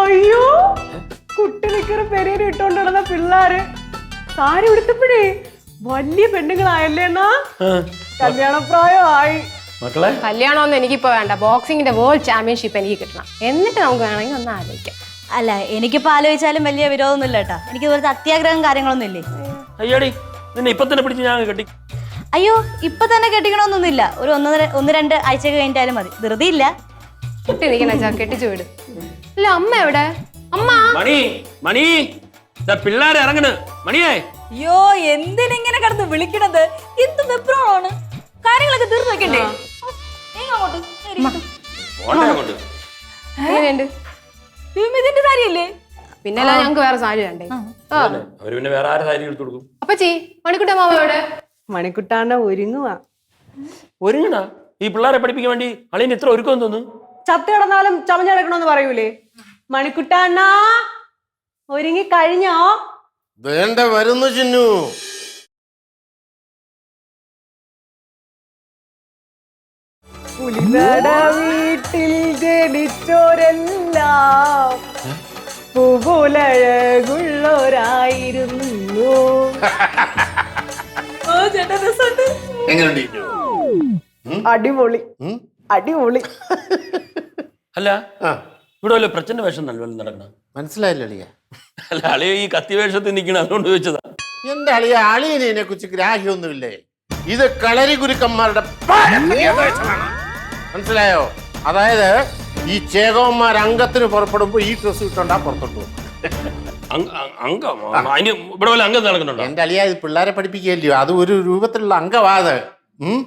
അയ്യോ കുട്ടി നിക്കറ് പെരേര് ഇട്ടോണ്ട് നടന്ന പിള്ളേര് സാരി ഉടുത്തപ്പോഴേ വലിയ പെണ്ണുങ്ങളായല്ലേ എന്നാ കല്യാണപ്രായമായി. മക്കളെ കല്യാണമൊന്നും എനിക്കിപ്പോ വേണ്ട. ബോക്സിംഗിന്റെ വേൾഡ് ചാമ്പ്യൻഷിപ്പ് എനിക്ക് കിട്ടണം. എന്നിട്ട് നമുക്ക് വേണമെങ്കിൽ ഒന്ന് ആലോചിക്കാം. അല്ല എനിക്കിപ്പോ ആലോചിച്ചാലും വലിയ വിരോധമൊന്നുമില്ല കേട്ടാ. എനിക്ക് ഇതുപോലത്തെ അത്യാഗ്രഹം കാര്യങ്ങളൊന്നും ഇല്ലേ. അയ്യോടി നിന്നെ ഇപ്പൊ തന്നെ പിടിച്ച് ഞാൻ കെട്ടി. അയ്യോ ഇപ്പൊ തന്നെ കെട്ടിക്കണമെന്നൊന്നുമില്ല. ഒരു ഒന്ന് രണ്ട് ആഴ്ച കഴിഞ്ഞാലും മതി. ധൃതി ഇല്ല. കുട്ടി നിൽക്കണ കെട്ടിച്ചു വിട്. അല്ല അമ്മ എവിടെ? അമ്മ മണി മണി പിള്ളേരെ ഇറങ്ങണ് മണിയേ. അയ്യോ എന്തിനിങ്ങനെ കിടന്ന് വിളിക്കണത്? എന്ത് വെപ്രാളാണ്. കാര്യങ്ങളൊക്കെ തീർന്നു വെക്കണ്ടേ? എങ്ങനെയുണ്ട്? ഇതിന്റെ സാരിയല്ലേ? പിന്നെ ഞങ്ങക്ക് വേറെ സാരി വേണ്ടേ? അവര് പിന്നെ വേറെ ആരെ സാരി എടുത്തു കൊടുക്കും. അപ്പച്ചി മണിക്കുട്ട മാമ എവിടെ? മണിക്കുട്ടാണ്ട ഒരുങ്ങുവാ. ഒരുങ്ങണ ഈ പിള്ളേരെ പഠിപ്പിക്കാൻ വേണ്ടി അളിന് ഇത്ര ഒരുക്കം തോന്നുന്നു. ചത്ത് കിടന്നാലും ചമഞ്ഞെടുക്കണമെന്ന് പറയൂലേ. മണിക്കുട്ടാണ്ണ ഒരുങ്ങി കഴിഞ്ഞോ? വേണ്ട വരുന്നു ചിന്നു. പുലിനട വീട്ടിൽ ജനിച്ചോരെല്ലാം പൂപോലഴകുള്ളോരായിരുന്നു. അടിപൊളി അടിപൊളി. അല്ല ഇവിടെ വല്ല പ്രച്ഛന്ന വേഷം നല്ല നടക്കണം. മനസ്സിലായില്ല അളിയ. അല്ല അളിയ ഈ കത്തി വേഷത്തിൽ നിൽക്കണം, അതുകൊണ്ട് ചോദിച്ചതാ. എന്റെ അളിയ അളിയനെ കുറിച്ച് ഗ്രാഹ്യമൊന്നുമില്ലേ? ഇത് കളരി ഗുരുക്കന്മാരുടെ വേഷമാണ്. മനസ്സിലായോ? അതായത് ഈ ചേകവന്മാർ അംഗത്തിന് പുറപ്പെടുമ്പോ ഈ ഡ്രസ് ഇട്ടോണ്ടാ പുറത്തോട്ട് പോകും. ഇവിടെ വല്ല അംഗം നടക്കുന്നുണ്ടോ? എന്റെ അളിയ ഇത് പിള്ളേരെ പഠിപ്പിക്കുകയല്ലയോ, അത് ഒരു രൂപത്തിലുള്ള അംഗവാത്.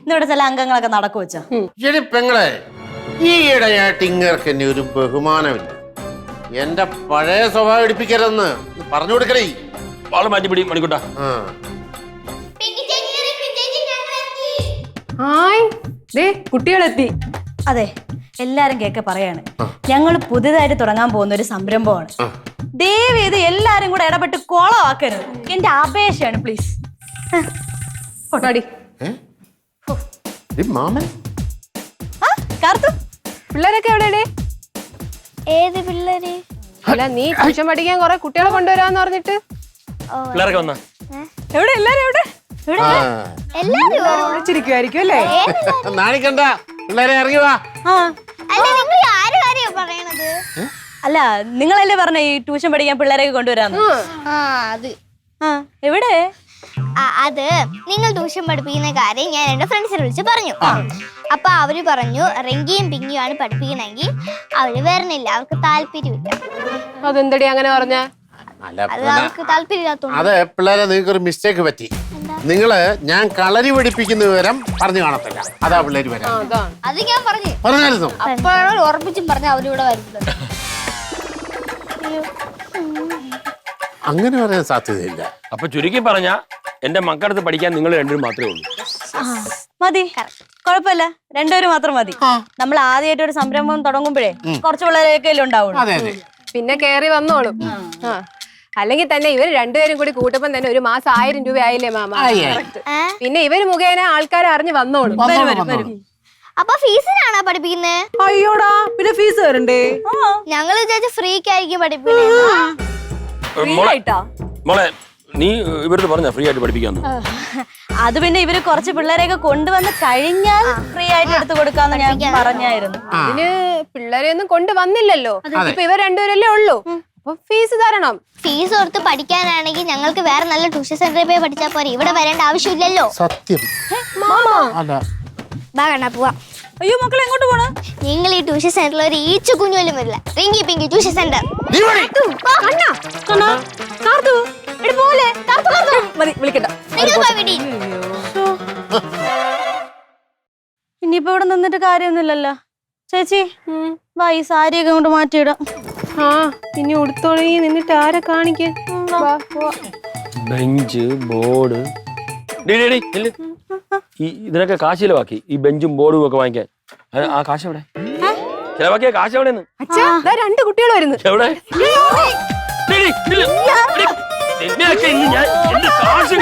ഇവിടെ ചില അംഗങ്ങളൊക്കെ നടക്കു വെച്ചാ. ശരി പെങ്ങളെ, ഈയിടെയായിട്ട് ഇങ്ങർക്ക് എന്നെ ഒരു ബഹുമാനമില്ല. എന്റെ പഴയ സ്വഭാവം എടുപ്പിക്കരുതെന്ന് പറഞ്ഞു കൊടുക്കണേ. ആള് മാറ്റിപ്പിടി മണിക്കൂട്ടാ. കുട്ടികളെത്തി. അതെ എല്ലാരും കേക്ക് പറയാണ്. ഞങ്ങൾ പുതിയതായിട്ട് തുടങ്ങാൻ പോകുന്ന ഒരു സംരംഭമാണ്. ദയവ് ചെയ്ത് എല്ലാരും കൂടെ ഇടപെട്ട് കോളമാക്കരുത്. എന്റെ അപേക്ഷയാണ് പ്ലീസ്. മാമൻ പിള്ളേരൊക്കെ എവിടെ? ഏത് പിള്ളേര്? അല്ല നീ ട്യൂഷൻ പഠിക്കാൻ കുറെ കുട്ടികളെ കൊണ്ടുവരാന്ന് പറഞ്ഞിട്ട് പിള്ളേരൊക്കെ വന്നാ എവിടെ? എല്ലാരും എവിടെ? എല്ലാരും വിളിച്ചിരിക്കുവായിരിക്കും അല്ലേ? നാണിക്കണ്ട, പിള്ളേരെ ഇറങ്ങി വാ. പറയണത് അല്ല നിങ്ങളല്ലേ പറഞ്ഞ ഈ ട്യൂഷൻ പഠിക്കാൻ പിള്ളേരെയൊക്കെ കൊണ്ടുവരാന്ന്? അത് എവിടെ? അത് നിങ്ങൾ ട്യൂഷൻ പഠിപ്പിക്കുന്ന കാര്യം ഞാൻ എന്റെ ഫ്രണ്ട്സിനെ വിളിച്ച് പറഞ്ഞു. അപ്പൊ അവര് പറഞ്ഞു റിങ്കിയും പിങ്കിയും ആണ് പഠിപ്പിക്കണമെങ്കിൽ അവര് വരണില്ല, അവർക്ക് താല്പര്യമില്ല. അതെന്തടി അങ്ങനെ പറഞ്ഞ? അത് അവർക്ക് താല്പര്യമില്ലാത്തോണ്ട്. അതെ പിള്ളേരെ, നിങ്ങൾക്കൊരു മിസ്റ്റേക്ക് പറ്റി. നിങ്ങള് ഞാൻ കളരി പഠിപ്പിക്കുന്ന വിവരം പറഞ്ഞു കാണത്തില്ല. അതാ പിള്ളേര് വരാം. അത് ഞാൻ പറഞ്ഞായിരുന്നു. അപ്പോഴാണ് ഉറപ്പിച്ചും പറഞ്ഞ അവരിവിടെ വരുന്നത്. അങ്ങനെ പറയാൻ സാധ്യതയില്ല. അപ്പൊ ചുരുക്കി പറഞ്ഞ എന്റെ മക്കളടുത്ത് പഠിക്കാൻ നിങ്ങൾ രണ്ടുപേരും മാത്രമേ ഉള്ളൂ. മതി, കുഴപ്പമില്ല, രണ്ടുപേരും മാത്രം മതി. നമ്മൾ ആദ്യമായിട്ട് ഒരു സംരംഭം തുടങ്ങുമ്പോഴേ കുറച്ച് പിള്ളേരൊക്കെ ഉണ്ടാവുള്ളൂ. പിന്നെ കേറി വന്നോളും. അല്ലെങ്കിൽ തന്നെ ഇവര് രണ്ടുപേരും കൂടി കൂട്ടപ്പം തന്നെ ഒരു മാസം 1000 രൂപ ആയില്ലേ മാമ? പിന്നെ ഇവര് മുഖേന ആൾക്കാർ അറിഞ്ഞ് വന്നോളും. അപ്പൊ ഫീസിനാണോ പഠിപ്പിക്കുന്നത്? അയ്യോടാ, പിന്നെ ഫീസ് തരണ്ടേ? ഞങ്ങൾ വിചാരിച്ച ഫ്രീക്കായിരിക്കും പഠിപ്പിക്കുന്നത്. മോളെ നീ ഇവരോട് പറഞ്ഞ ഫ്രീ ആയിട്ട് പഠിപ്പിക്കാന്ന്? അത് പിന്നെ ഇവര് കുറച്ച് പിള്ളേരെയൊക്കെ കൊണ്ടുവന്ന് കഴിഞ്ഞാൽ ഫ്രീ ആയിട്ട് എടുത്തു കൊടുക്കാന്ന് ഞാൻ പറഞ്ഞായിരുന്നു. അതിന് പിള്ളേരെ ഒന്നും കൊണ്ടുവന്നില്ലല്ലോ. ഇപ്പൊ ഇവർ രണ്ടുപേരല്ലേ ഉള്ളൂ. അപ്പൊ ഫീസ് തരണം. ഫീസ് കൊടുത്ത് പഠിക്കാനാണെങ്കിൽ ഞങ്ങൾക്ക് വേറെ നല്ല ട്യൂഷൻ സെന്ററിൽ പോയി പഠിച്ചാൽ പോരെ, ഇവിടെ വരേണ്ട ആവശ്യമില്ലല്ലോ. സത്യം. പോവാ. അയ്യോ മക്കളെ എങ്ങോട്ട് പോണ? നിങ്ങൾ ഈ ട്യൂഷൻ സെന്ററിൽ ഒരു ഈച്ച കുഞ്ഞുപോലും വരില്ല. Rinki Pinky tuition centre. ഇനിയിപ്പോ ഇവിടെ നിന്നിട്ട് കാര്യമൊന്നുമില്ലല്ലോ. ചേച്ചി വാ, ഈ സാരിയൊക്കെ കൊണ്ട് മാറ്റിയിടാം. ഇനി ഉടുത്തോളി നിന്നിട്ട് ആരെ കാണിക്കാൻ? ബെഞ്ച്, ബോർഡ്, ഇതിനൊക്കെ കാശ് ചിലവാക്കി. ഈ ബെഞ്ചും ബോർഡും ഒക്കെ വാങ്ങിക്കാൻ ആ കാശ് എവിടെ? ചിലവാക്കിയ കാശ് എവിടെന്ന്? രണ്ട് കുട്ടികൾ വരുന്നു. എവിടെ? കാശ്